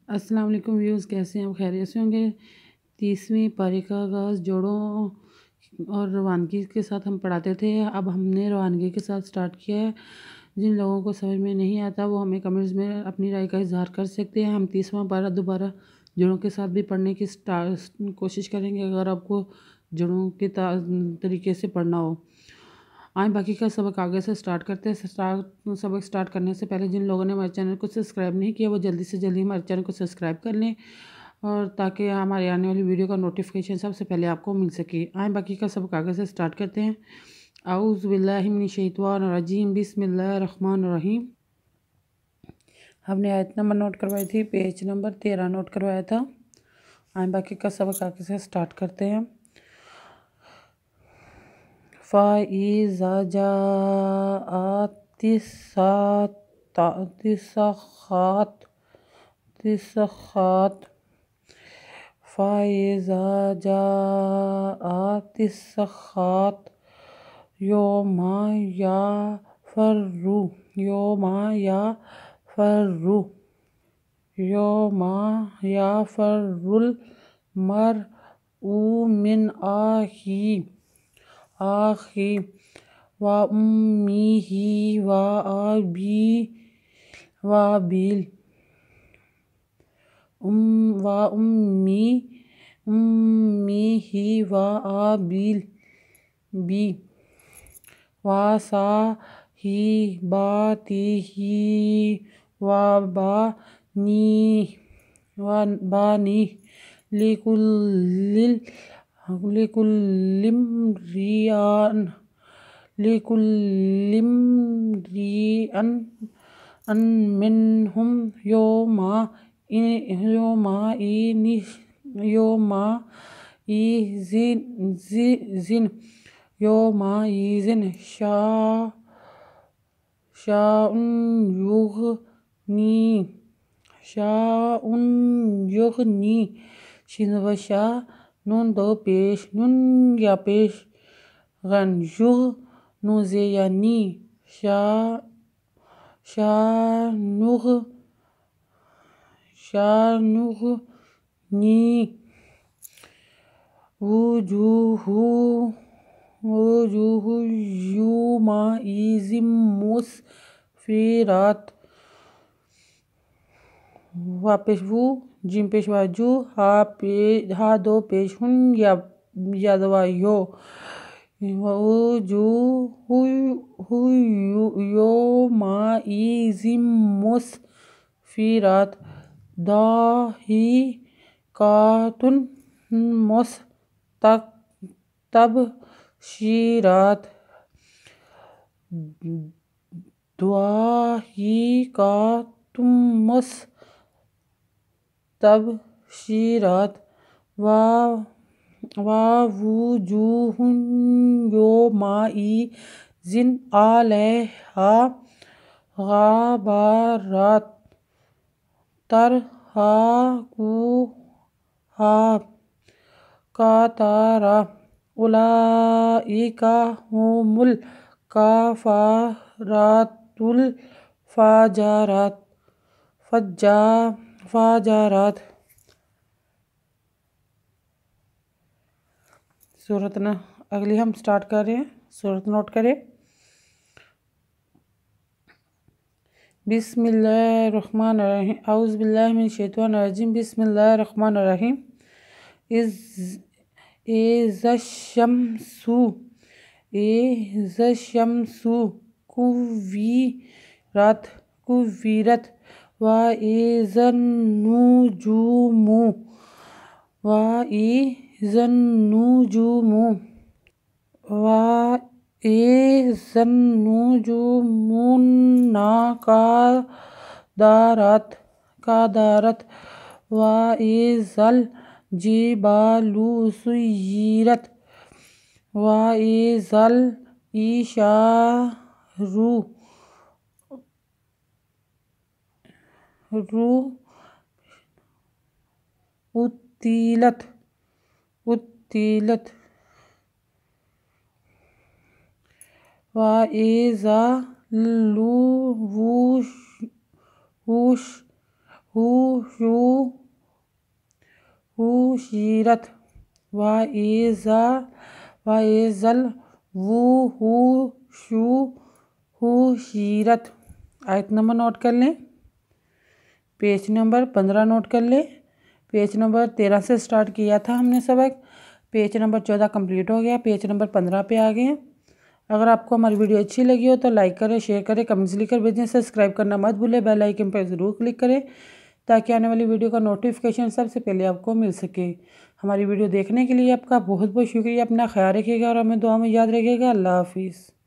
السلام علیکم ویوز، کیسے ہیں آپ؟ خیریت سے ہوں گے۔ 30ویں پاری کا آغاز جوڑوں اور روانگی کے ساتھ ہم پڑھاتے تھے، اب ہم نے روانگی کے ساتھ سٹارٹ کیا ہے۔ جن لوگوں کو سمجھ میں نہیں آتا وہ ہمیں کمنٹس میں اپنی رائے کا اظہار کر سکتے ہیں۔ ہم 30واں پارہ دوبارہ جوڑوں کے ساتھ بھی پڑھنے کی کوشش کریں گے اگر آپ کو جوڑوں کے طریقے سے پڑھنا ہو۔ آئیں باقی کا سبق آگے سے سٹارٹ کرتے ہیں۔ سبق سٹارٹ کرنے سے پہلے جن لوگوں نے ہمارے چینل کو سبسکرائب نہیں کیا وہ جلدی سے جلدی ہمارے چینل کو سبسکرائب کر لیں، اور تاکہ ہمارے آنے والی ویڈیو کا نوٹیفیکیشن سب سے پہلے آپ کو مل سکے۔ آئیں باقی کا سبق آگے سے سٹارٹ کرتے ہیں۔ اعوذ باللہ من الشیطان الرجیم، بسم اللہ الرحمن الرحیم۔ ہم نے آیت نمبر نوٹ کروائی تھی، پیج نمبر 13 نوٹ کروایا تھا۔ آئیں باقی کا سبق آگے سے سٹارٹ کرتے ہیں۔ فَإِذَا جَاءَتِ الصَّاخَّةُ فَإِذَا جَاءَتِ الصَّاخَّةُ يَوْمَ يَفِرُّ الْمَرْءُ مِنْ أَخِيهِ وَأُمِّهِ وَأَبِيهِ وَصَاحِبَتِهِ وَبَنِيهِ لِكُلِّ امْرِئٍ مِّنْهُمْ يَوْمَئِذٍ شَأْنٌ يُغْنِيهِ۔ شین و شا، نون دو پیش، نون یا پیش غن، یغ نون زی یا نی، شانغنی۔ وجوہ یومئذ مسفرۃ۔ وا پیش وو، جیم پیش وا جو، ہا دو پیش ہن یا دوا یو۔ وجوہ یومئذ مسفرۃ، ضاحکۃ مستبشرۃ۔ ضاحکۃ مستبشرۃ۔ ووجوہ یومئذ علیہا غبرۃ، ترہقها قترۃ۔ اولئک ھم الکفرۃ الفجرۃ۔ سورت اگلی ہم سٹارٹ کر رہے ہیں، سورت نوٹ کریں۔ بسم اللہ الرحمن الرحیم، اعوذ باللہ من الشیطان الرجیم، بسم اللہ الرحمن الرحیم۔ اذا الشمس کورت، وَإِذَا النُّجُومُ انكدرت، وَإِذَا الْجِبَالُ سُيِّرَتْ، وَإِذَا الْعِشَارُ عطلت، وَإِذَا الْوُحُوشُ حشرت، وَإِذَا الْوُحُوشُ حُشِرت۔ آیت نمبر نوٹ کر لیں، پیج نمبر 15 نوٹ کر لیں۔ پیج نمبر 13 سے سٹارٹ کیا تھا ہم نے سبق، پیج نمبر 14 کمپلیٹ ہو گیا، پیج نمبر 15 پہ آ گئے۔ اگر آپ کو ہماری ویڈیو اچھی لگی ہو تو لائک کریں، شیئر کریں، کمنٹس لکھ کر بھیجیں، سبسکرائب کرنا مت بھولیں، بیل آئیکن پر ضرور کلک کریں تاکہ آنے والی ویڈیو کا نوٹیفیکیشن سب سے پہلے آپ کو مل سکے۔ ہماری ویڈیو دیکھنے کے لیے آپ کا بہت بہت شکریہ، اپنا خیال رکھیے گا اور ہمیں دعا میں یاد رکھیے گا۔ اللہ حافظ۔